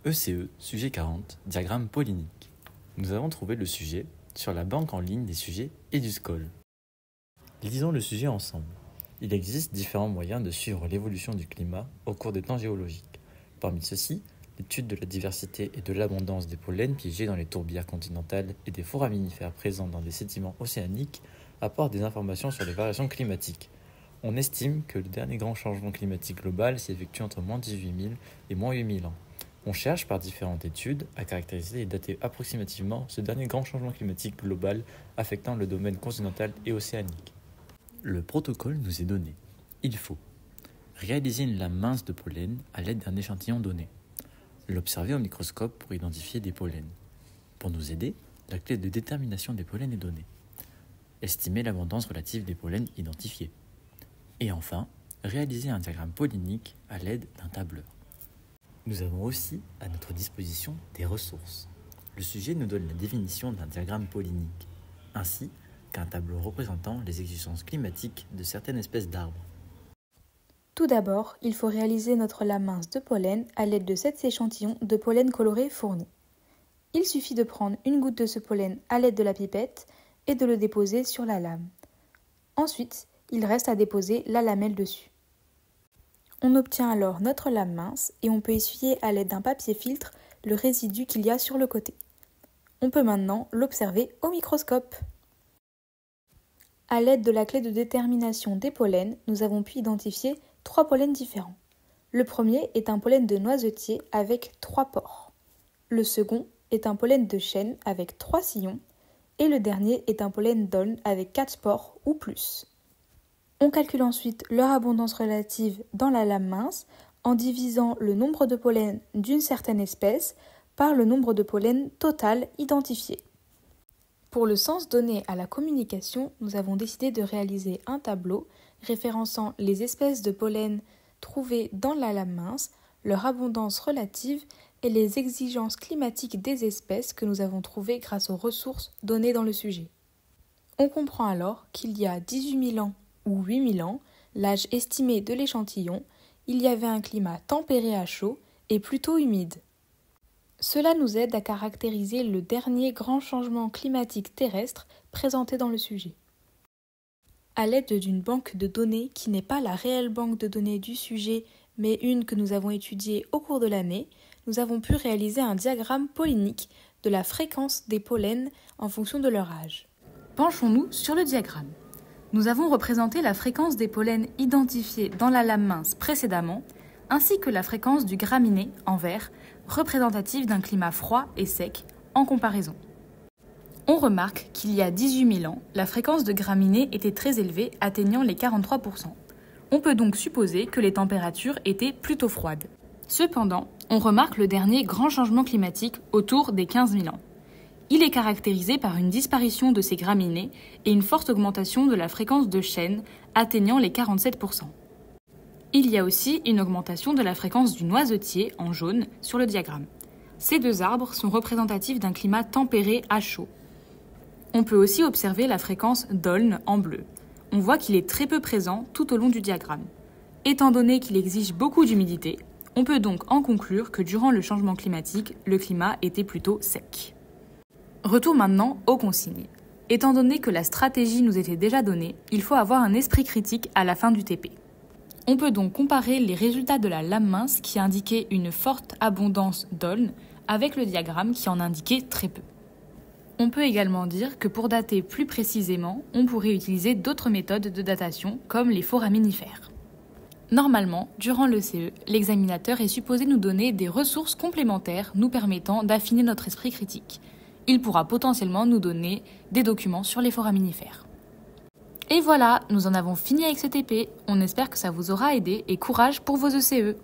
ECE, sujet 40, diagramme polynique. Nous avons trouvé le sujet sur la banque en ligne des sujets EduSchool. Lisons le sujet ensemble. Il existe différents moyens de suivre l'évolution du climat au cours des temps géologiques. Parmi ceux-ci, l'étude de la diversité et de l'abondance des pollens piégés dans les tourbières continentales et des foraminifères présents dans des sédiments océaniques apporte des informations sur les variations climatiques. On estime que le dernier grand changement climatique global s'y effectue entre moins 18 000 et moins 8 000 ans. On cherche par différentes études à caractériser et dater approximativement ce dernier grand changement climatique global affectant le domaine continental et océanique. Le protocole nous est donné. Il faut réaliser une lame mince de pollen à l'aide d'un échantillon donné. L'observer au microscope pour identifier des pollens. Pour nous aider, la clé de détermination des pollens est donnée. Estimer l'abondance relative des pollens identifiés. Et enfin, réaliser un diagramme polynique à l'aide d'un tableur. Nous avons aussi à notre disposition des ressources. Le sujet nous donne la définition d'un diagramme polynique, ainsi qu'un tableau représentant les exigences climatiques de certaines espèces d'arbres. Tout d'abord, il faut réaliser notre lame mince de pollen à l'aide de 7 échantillons de pollen coloré fournis. Il suffit de prendre une goutte de ce pollen à l'aide de la pipette et de le déposer sur la lame. Ensuite, il reste à déposer la lamelle dessus. On obtient alors notre lame mince et on peut essuyer à l'aide d'un papier filtre le résidu qu'il y a sur le côté. On peut maintenant l'observer au microscope. À l'aide de la clé de détermination des pollens, nous avons pu identifier 3 pollens différents. Le premier est un pollen de noisetier avec 3 pores. Le second est un pollen de chêne avec 3 sillons. Et le dernier est un pollen d'aulne avec 4 spores ou plus. On calcule ensuite leur abondance relative dans la lame mince en divisant le nombre de pollens d'une certaine espèce par le nombre de pollens total identifié. Pour le sens donné à la communication, nous avons décidé de réaliser un tableau référençant les espèces de pollen trouvées dans la lame mince, leur abondance relative et les exigences climatiques des espèces que nous avons trouvées grâce aux ressources données dans le sujet. On comprend alors qu'il y a 18 000 ans ou 8 000 ans, l'âge estimé de l'échantillon, il y avait un climat tempéré à chaud et plutôt humide. Cela nous aide à caractériser le dernier grand changement climatique terrestre présenté dans le sujet. À l'aide d'une banque de données qui n'est pas la réelle banque de données du sujet, mais une que nous avons étudiée au cours de l'année, nous avons pu réaliser un diagramme polynique de la fréquence des pollens en fonction de leur âge. Penchons-nous sur le diagramme. Nous avons représenté la fréquence des pollens identifiés dans la lame mince précédemment, ainsi que la fréquence du graminé en vert, représentative d'un climat froid et sec en comparaison. On remarque qu'il y a 18 000 ans, la fréquence de graminées était très élevée, atteignant les 43%. On peut donc supposer que les températures étaient plutôt froides. Cependant, on remarque le dernier grand changement climatique autour des 15 000 ans. Il est caractérisé par une disparition de ces graminées et une forte augmentation de la fréquence de chêne, atteignant les 47%. Il y a aussi une augmentation de la fréquence du noisetier en jaune sur le diagramme. Ces deux arbres sont représentatifs d'un climat tempéré à chaud. On peut aussi observer la fréquence d'aulne en bleu. On voit qu'il est très peu présent tout au long du diagramme. Étant donné qu'il exige beaucoup d'humidité, on peut donc en conclure que durant le changement climatique, le climat était plutôt sec. Retour maintenant aux consignes. Étant donné que la stratégie nous était déjà donnée, il faut avoir un esprit critique à la fin du TP. On peut donc comparer les résultats de la lame mince qui indiquait une forte abondance d'aulne avec le diagramme qui en indiquait très peu. On peut également dire que pour dater plus précisément, on pourrait utiliser d'autres méthodes de datation comme les foraminifères. Normalement, durant le CE, l'examinateur est supposé nous donner des ressources complémentaires nous permettant d'affiner notre esprit critique. Il pourra potentiellement nous donner des documents sur les foraminifères. Et voilà, nous en avons fini avec ce TP. On espère que ça vous aura aidé et courage pour vos ECE.